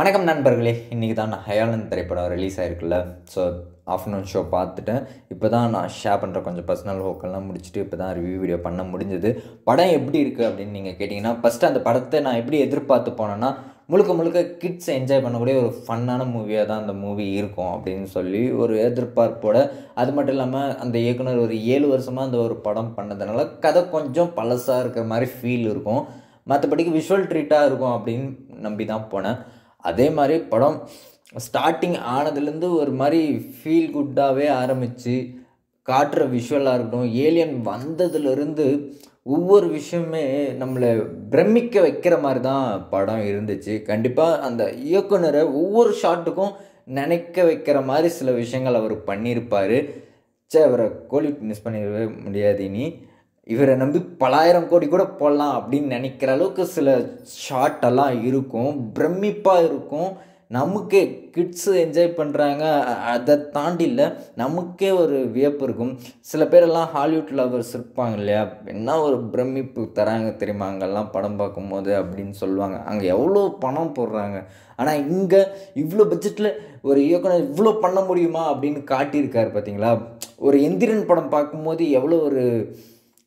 வணக்கம் நண்பர்களே, இன்றைக்கி தான் நான் ஹயாலன் திரைப்படம் ரிலீஸ் ஆகிருக்குல்ல. ஸோ ஆஃப்டர்நூன் ஷோ பார்த்துட்டேன். இப்போ தான் நான் ஷேர் பண்ணுற கொஞ்சம் பர்சனல் ஒர்க்கெல்லாம் முடிச்சுட்டு இப்போ தான் ரிவ்யூ வீடியோ பண்ண முடிஞ்சது. படம் எப்படி இருக்குது அப்படின்னு நீங்கள் கேட்டிங்கன்னா, ஃபஸ்ட்டு அந்த படத்தை நான் எப்படி எதிர்பார்த்து போனேன்னா, முழுக்க கிட்ஸ் என்ஜாய் பண்ணக்கூடிய ஒரு ஃபன்னான மூவியாக தான் அந்த மூவி இருக்கும் அப்படின்னு சொல்லி ஒரு எதிர்பார்ப்போட. அது மட்டும் இல்லாமல் அந்த இயக்குனர் ஒரு 7 வருஷமாக அந்த ஒரு படம் பண்ணதுனால கதை கொஞ்சம் பழசாக இருக்கிற மாதிரி ஃபீல் இருக்கும். மற்றபடிக்கு விஷுவல் ட்ரீட்டாக இருக்கும் அப்படின்னு நம்பி தான் போனேன். அதே மாதிரி படம் ஸ்டார்டிங் ஆனதுலேருந்து ஒரு மாதிரி ஃபீல் குட்டாகவே ஆரம்பித்து காட்டுற விஷுவலாக இருக்கட்டும், ஏலியன் வந்ததுலேருந்து ஒவ்வொரு விஷயமே நம்மளை பிரமிக்க வைக்கிற மாதிரி தான் படம் இருந்துச்சு. கண்டிப்பாக அந்த இயக்குனரை ஒவ்வொரு ஷாட்டுக்கும் நினைக்க வைக்கிற மாதிரி சில விஷயங்கள் அவர் பண்ணியிருப்பார். அவரை கோலிவுட் மிஸ் பண்ணிடவே முடியாது. இனி இவரை நம்பி பலாயிரம் கோடி கூட போடலாம் அப்படின்னு நினைக்கிற அளவுக்கு சில ஷாட்டெல்லாம் இருக்கும், பிரமிப்பாக இருக்கும். நமக்கே கிட்ஸு என்ஜாய் பண்ணுறாங்க, அதை தாண்டி இல்லை, நமக்கே ஒரு வியப்பு இருக்கும். சில பேரெல்லாம் ஹாலிவுட் லவர்ஸ் இருப்பாங்க இல்லையா, என்ன ஒரு பிரமிப்பு தராங்க தெரியுமா அங்கெல்லாம் படம் பார்க்கும்போது அப்படின்னு சொல்லுவாங்க. அங்கே எவ்வளோ பணம் போடுறாங்க, ஆனால் இங்கே இவ்வளோ பட்ஜெட்டில் ஒரு இயக்குனர் இவ்வளோ பண்ண முடியுமா அப்படின்னு காட்டியிருக்காரு பார்த்தீங்களா. ஒரு எந்திரன் படம் பார்க்கும்போது எவ்வளோ ஒரு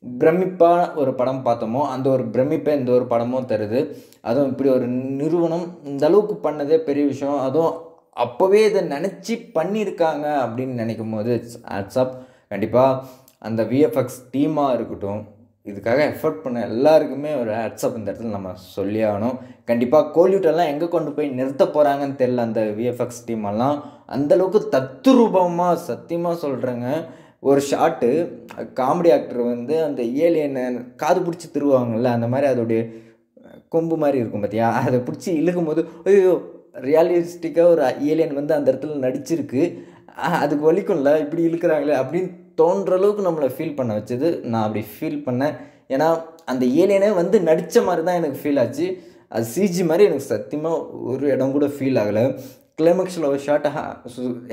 பிரமிப்பான ஒரு படம் பார்த்தோமோ அந்த ஒரு பிரமிப்பை இந்த ஒரு படமும் தருது. அதுவும் இப்படி ஒரு நிறுவனம் இந்த அளவுக்கு பண்ணதே பெரிய விஷயம். அதுவும் அப்போவே இதை நினச்சி பண்ணியிருக்காங்க அப்படின்னு நினைக்கும் போது ஆட்ஸ்அப். கண்டிப்பாக அந்த விஎஃப்எக்ஸ் டீமாக இருக்கட்டும், இதுக்காக எஃபர்ட் பண்ண எல்லாருக்குமே ஒரு ஆட்ஸ்அப் இந்த இடத்துல நம்ம சொல்லி ஆகணும். கண்டிப்பாக கோலிவுட்டெல்லாம் எங்கே கொண்டு போய் நிறுத்த போகிறாங்கன்னு தெரில. அந்த விஎஃப்எக்ஸ் டீமெல்லாம் அந்தளவுக்கு தத்துரூபமாக சத்தியமாக சொல்கிறேங்க. ஒரு ஷாட்டு காமெடி ஆக்டர் வந்து அந்த ஏலியனை காது பிடிச்சி திருவாங்கள்ல, அந்த மாதிரி அதோடைய கொம்பு மாதிரி இருக்கும் பார்த்தியா, அதை பிடிச்சி இழுக்கும் போது ஐயோ ரியலிஸ்டிக்காக ஒரு ஏலியன் வந்து அந்த இடத்துல நடிச்சிருக்கு, அதுக்கு வலிக்கும்ல இப்படி இழுக்கிறாங்களே அப்படின்னு தோன்ற அளவுக்கு நம்மளை ஃபீல் பண்ண வச்சது. நான் அப்படி ஃபீல் பண்ணேன். ஏன்னா அந்த ஏலியனே வந்து நடித்த மாதிரி தான் எனக்கு ஃபீல் ஆச்சு. அது சிஜி மாதிரி எனக்கு சத்தியமாக ஒரு இடம் கூட ஃபீல் ஆகலை. கிளைமேக்ஸில் ஒரு ஷாட்டை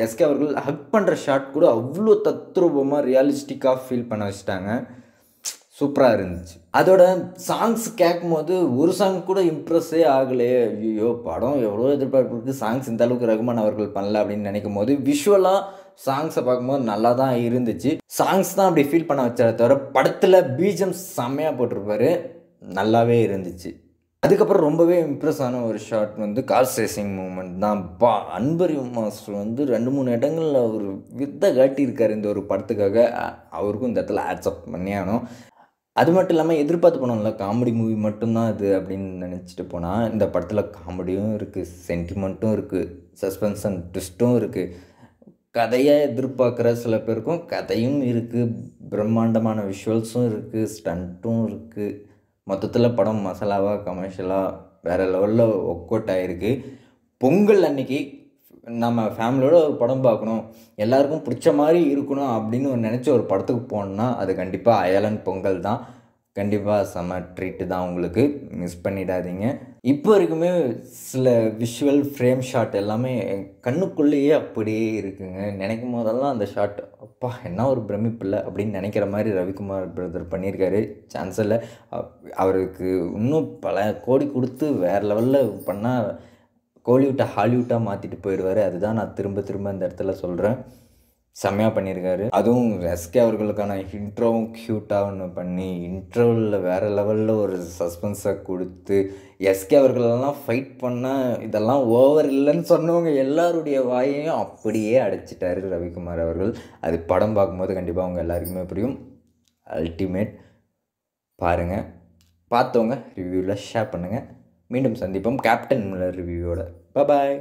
எஸ்கே அவர்கள் ஹக் பண்ணுற ஷாட் கூட அவ்வளோ தத்ரூபமாக ரியலிஸ்டிக்காக ஃபீல் பண்ண வச்சுட்டாங்க. சூப்பராக இருந்துச்சு. அதோட சாங்ஸ் கேட்கும் போது ஒரு சாங் கூட இம்ப்ரெஸ்ஸே ஆகலையே. ஐயோ படம் எவ்வளோ எதிர்பார்ப்பு இருக்குது, சாங்ஸ் இந்த அளவுக்கு ரகுமான் அவர்கள் பண்ணல அப்படின்னு நினைக்கும் போது விஷுவலாக சாங்ஸை பார்க்கும்போது நல்லா தான் இருந்துச்சு. சாங்ஸ் தான் அப்படி ஃபீல் பண்ண வச்சார தவிர படத்தில் பிஜிஎம் செம்மையாக போட்டிருப்பாரு, நல்லாவே இருந்துச்சு. அதுக்கப்புறம் ரொம்பவே இம்ப்ரெஸ் ஆன ஒரு ஷாட் வந்து கார் சேசிங் மூமெண்ட் தான். அன்பரி மாஸ்டர் வந்து 2-3 இடங்களில் அவர் வித்தை காட்டியிருக்காரு இந்த ஒரு படத்துக்காக. அவருக்கும் இந்த இடத்துல ஆட்ஸ்அப் பண்ணியானோம். அது மட்டும் இல்லாமல் எதிர்பார்த்து போனோம்ல காமெடி மூவி மட்டும்தான் இது அப்படின்னு நினச்சிட்டு போனால், இந்த படத்தில் காமெடியும் இருக்குது, சென்டிமெண்ட்டும் இருக்குது, சஸ்பென்ஸ் அண்ட் ட்விஸ்ட்டும் இருக்குது. கதையை எதிர்பார்க்குற சில பேருக்கும் கதையும் இருக்குது, பிரம்மாண்டமான விஷுவல்ஸும் இருக்குது, ஸ்டண்ட்டும் இருக்குது. மொத்தத்தில் படம் மசாலாவாக கமர்ஷியலாக வேறு லெவலில் ஒர்க் அவுட் ஆகிருக்கு. பொங்கல் அன்னைக்கு நம்ம ஃபேமிலியோட ஒரு படம் பார்க்கணும், எல்லாருக்கும் பிடிச்ச மாதிரி இருக்கணும் அப்படின்னு நினச்ச ஒரு படத்துக்கு போனோன்னா அது கண்டிப்பாக அயலன் பொங்கல் தான். கண்டிப்பாக செம்ம ட்ரீட்டு தான் உங்களுக்கு, மிஸ் பண்ணிடாதீங்க. இப்போ வரைக்குமே சில விஷுவல் ஃப்ரேம் ஷாட் எல்லாமே கண்ணுக்குள்ளேயே அப்படியே இருக்குங்க. நினைக்கும் போதெல்லாம் அந்த ஷாட் அப்பா என்ன ஒரு பிரமிப்பில்லை அப்படின்னு நினைக்கிற மாதிரி ரவிக்குமார் பிரதர் பண்ணியிருக்காரு. சான்ஸ் இல்லை, அவருக்கு இன்னும் பல கோடி கொடுத்து வேறு லெவலில் பண்ணால் கோலிவுட்டை ஹாலிவுட்டாக மாற்றிட்டு போயிடுவார். அதுதான் நான் திரும்ப இந்த இடத்துல சொல்கிறேன். செம்மையாக பண்ணியிருக்காரு. அதுவும் எஸ்கே அவர்களுக்கான இன்ட்ரோவும் க்யூட்டாக ஒன்று பண்ணி இன்ட்ரோவில் வேறு லெவலில் ஒரு சஸ்பென்ஸை கொடுத்து எஸ்கே அவர்களெல்லாம் ஃபைட் பண்ணால் இதெல்லாம் ஓவர் இல்லைன்னு சொன்னவங்க எல்லாருடைய வாயையும் அப்படியே அடைச்சிட்டாரு ரவிக்குமார் அவர்கள். அது படம் பார்க்கும்போது கண்டிப்பாக அவங்க எல்லாருக்குமே புரியும். அல்டிமேட். பாருங்கள், பார்த்தவங்க ரிவ்யூவில் ஷேர் பண்ணுங்கள். மீண்டும் சந்திப்போம் கேப்டன் மில்லர் ரிவ்யூவோட. பாய்.